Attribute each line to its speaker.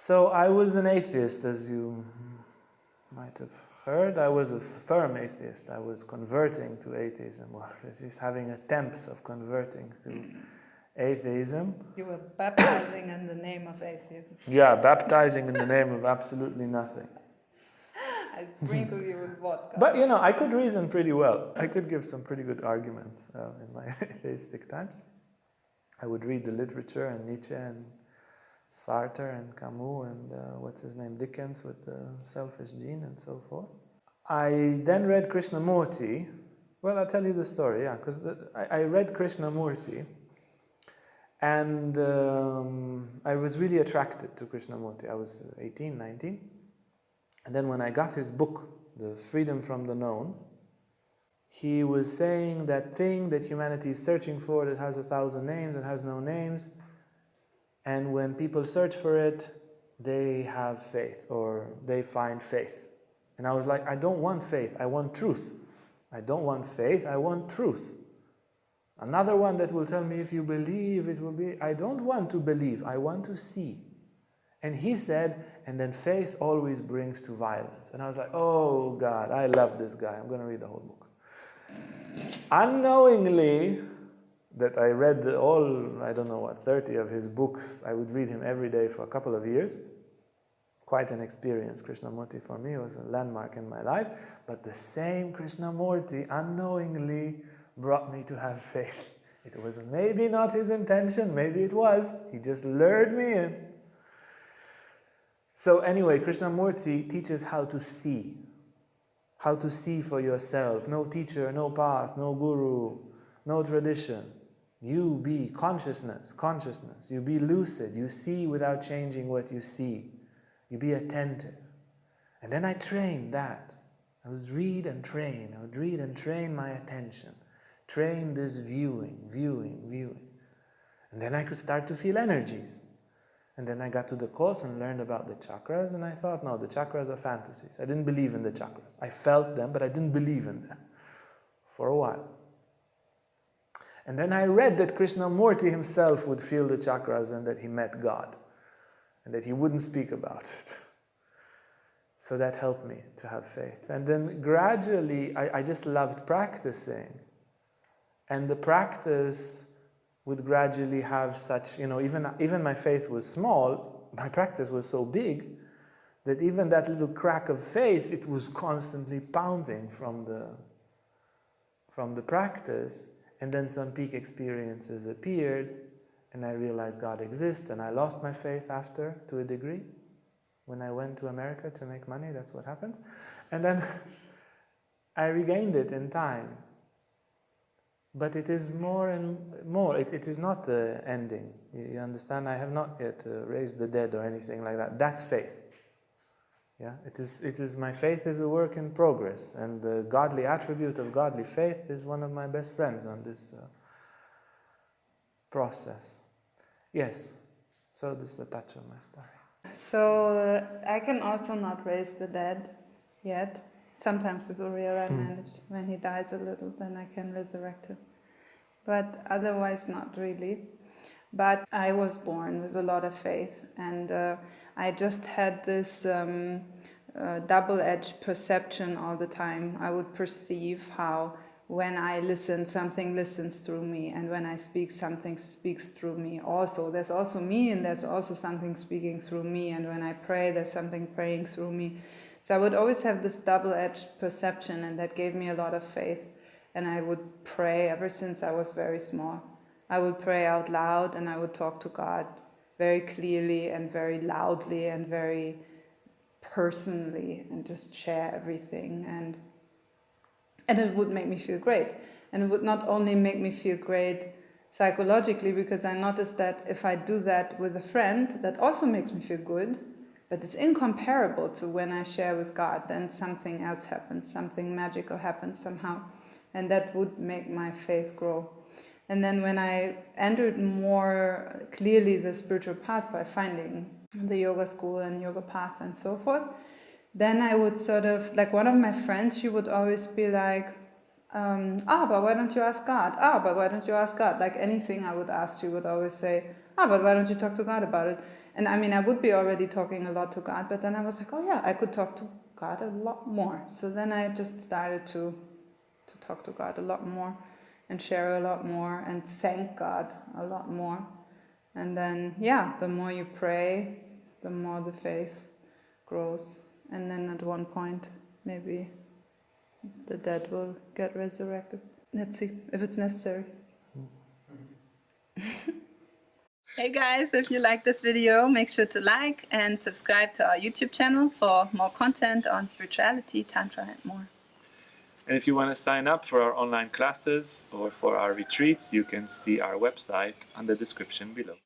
Speaker 1: So I was an atheist, as you might have heard. I was a firm atheist. I was converting to atheism, well, just having attempts of converting to atheism.
Speaker 2: You were baptizing in the name of atheism.
Speaker 1: Yeah, baptizing in the name of absolutely nothing.
Speaker 2: I sprinkle you with vodka.
Speaker 1: But you know, I could reason pretty well. I could give some pretty good arguments in my atheistic times. I would read the literature and Nietzsche and Sartre and Camus and what's his name, Dickens with the selfish gene and so forth. I then read Krishnamurti. Well, I'll tell you the story, yeah, because I read Krishnamurti and I was really attracted to Krishnamurti. I was 18, 19. And then when I got his book, The Freedom from the Known, he was saying that thing that humanity is searching for that has 1,000 names and has no names. And when people search for it, they have faith or they find faith. And I was like, I don't want faith, I want truth. I don't want faith, I want truth. Another one that will tell me if you believe it will be, I don't want to believe, I want to see. And he said, and then faith always brings to violence. And I was like, oh God, I love this guy, I'm going to read the whole book. Unknowingly, that I read all, I don't know what, 30 of his books. I would read him every day for a couple of years. Quite an experience. Krishnamurti for me was a landmark in my life. But the same Krishnamurti unknowingly brought me to have faith. It was maybe not his intention, maybe it was. He just lured me in. So anyway, Krishnamurti teaches how to see for yourself. No teacher, no path, no guru, no tradition. You be consciousness. You be lucid. You see without changing what you see. You be attentive. And then I trained that. I would read and train. I would read and train my attention. Train this viewing. And then I could start to feel energies. And then I got to the course and learned about the chakras, and I thought, no, the chakras are fantasies. I didn't believe in the chakras. I felt them, but I didn't believe in them for a while. And then I read that Krishnamurti himself would feel the chakras and that he met God and that he wouldn't speak about it. So that helped me to have faith. And then gradually, I just loved practicing. And the practice would gradually have such, even my faith was small, my practice was so big that even that little crack of faith, it was constantly pounding from the practice. And then some peak experiences appeared, and I realized God exists, and I lost my faith after, to a degree. When I went to America to make money, that's what happens. And then I regained it in time. But it is more and more, it is not the ending. You understand? I have not yet raised the dead or anything like that. That's faith. Yeah, it is. My faith is a work in progress, and the godly attribute of godly faith is one of my best friends on this process. Yes, so this is a touch of my story.
Speaker 2: So I can also not raise the dead yet. Sometimes with Uriel I manage. When he dies a little, then I can resurrect him. But otherwise not really. But I was born with a lot of faith, and I just had this double-edged perception all the time. I would perceive how when I listen, something listens through me, and when I speak, something speaks through me also. There's also me, and there's also something speaking through me, and when I pray, there's something praying through me. So I would always have this double-edged perception, and that gave me a lot of faith. And I would pray ever since I was very small. I would pray out loud, and I would talk to God very clearly and very loudly and very personally, and just share everything. And it would make me feel great. And it would not only make me feel great psychologically, because I noticed that if I do that with a friend, that also makes me feel good, but it's incomparable to when I share with God. Then something else happens, something magical happens somehow. And that would make my faith grow. And then when I entered more clearly the spiritual path by finding the yoga school and yoga path and so forth, then I would sort of, like one of my friends, she would always be like, but why don't you ask God? But why don't you ask God? Like anything I would ask, she would always say, but why don't you talk to God about it? And I mean, I would be already talking a lot to God, but then I was like, oh yeah, I could talk to God a lot more. So then I just started to talk to God a lot more and share a lot more and thank God a lot more. And then, yeah, the more you pray, the more the faith grows. And then at one point, maybe the dead will get resurrected. Let's see if it's necessary. Hey guys, if you like this video, make sure to like and subscribe to our YouTube channel for more content on spirituality, Tantra and more.
Speaker 1: And if you want to sign up for our online classes or for our retreats, you can see our website on the description below.